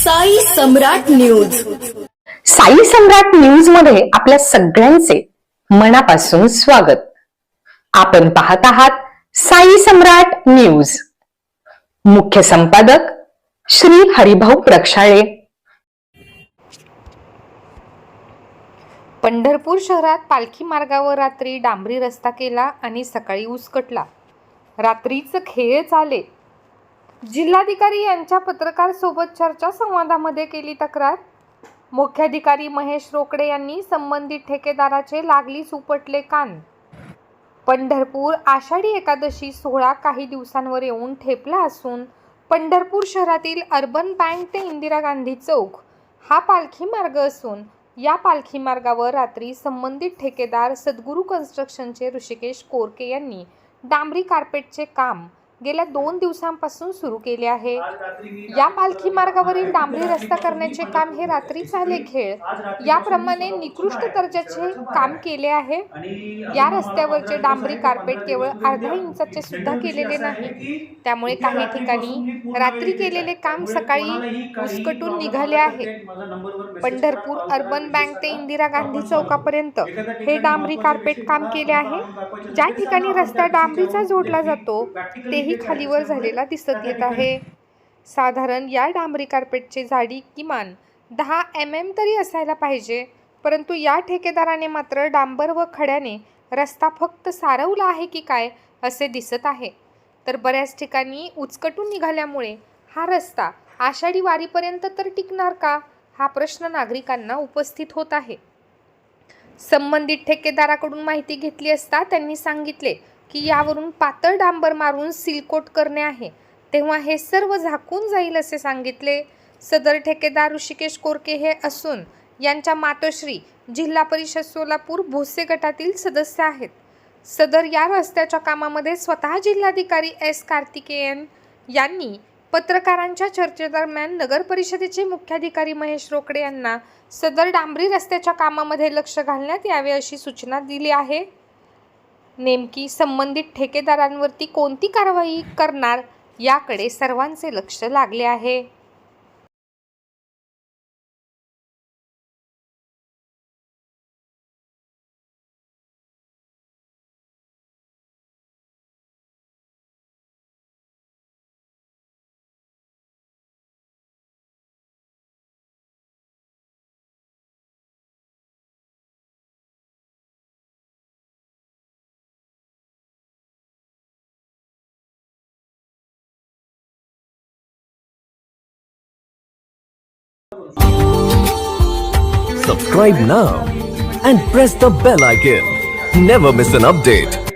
साई सम्राट news. Sai सम्राट news मध्ये आपल्या सगळ्यांचे मनापासून स्वागत. आपण पाहत आहात साई सम्राट न्यूज. मुख्य संपादक श्री हरिभाऊ प्रक्षाळे. पंढरपूर शहरात पालखी मार्गावर रात्री डांबरी रस्ता केला आणि सकाळी उसकटला. रात्रीच खेळ चाले. जिल्हाधिकारी यांच्या पत्रकार सोबत चर्चा संवादामध्ये केली तक्रार. मुख्याधिकारी महेश रोकडे यांनी संबंधित ठेकेदाराचे लागलीच उपटले कान. पंढरपूर आषाढी एकादशी सोहळा काही दिवसांवर येऊन ठेपला असून पंढरपूर शहरातील अर्बन बँक ते इंदिरा गांधी चौक हा पालखी मार्ग असून या पालखी मार्गावर रात्री संबंधित ठेकेदार सद्गुरू कन्स्ट्रक्शनचे ऋषिकेश कोरके यांनी डांबरी कार्पेटचे काम गेल्या 2 दिवसांपासून सुरू केले आहे. या पालखी मार्गावरील डांबरी रस्ता करण्याचे काम हे रात्री झाले खेळ. याप्रमाणे निकृष्ट दर्जाचे काम केले आहे. या रस्त्यावरचे डांबरी कार्पेट केवळ अर्धा इंचाचे सुद्धा केलेले नाही. त्यामुळे काही ठिकाणी रात्री केलेले काम सकाळी उसकटून निघाले आहे. पंढरपूर अर्बन बँक ते इंदिरा गांधी चौकापर्यंत हे डांबरी कार्पेट काम केले आहे. ज्या ठिकाणी रस्ता डांबरीचा जोडला जातो तेही खालीवर झालेला दिसत येत आहे. साधारण या डांबरी कार्पेटची जाडी किमान 10 mm तरी असायला पाहिजे. परंतु या ठेकेदाराने मात्र डांबर व खड्याने रस्ता फक्त सारवला आहे की काय असे दिसत आहे. तर बऱ्याच ठिकाणी उचकटून निघाल्यामुळे हा रस्ता आषाढी वारीपर्यंत तर टिकणार का हा प्रश्न नागरिकांना उपस्थित होत आहे. संबंधित ठेकेदाराकडून माहिती घेतली असता त्यांनी सांगितले की यावरून पातळ डांबर मारून सीलकोट करणे आहे, तेव्हा हे सर्व झाकून जाईल असे सांगितले. सदर ठेकेदार ऋषिकेश कोरके हे असून यांच्या मातोश्री जिल्हा परिषद सोलापूर भोसे गटातील सदस्य आहेत. सदर या रस्त्याच्या कामामध्ये स्वतः जिल्हाधिकारी एस कार्तिकेयन यांनी पत्रकारांच्या चर्चेदरम्यान नगर परिषदेचे मुख्याधिकारी महेश रोकडे यांना सदर डांबरी रस्त्याच्या कामामध्ये लक्ष घालण्यात यावे अशी सूचना दिली आहे. नेमकी संबंधित ठेकेदारांवरती कोणती कारवाई करणार याकडे सर्वांचे लक्ष लागले आहे. Subscribe now and press the bell icon. Never miss an update.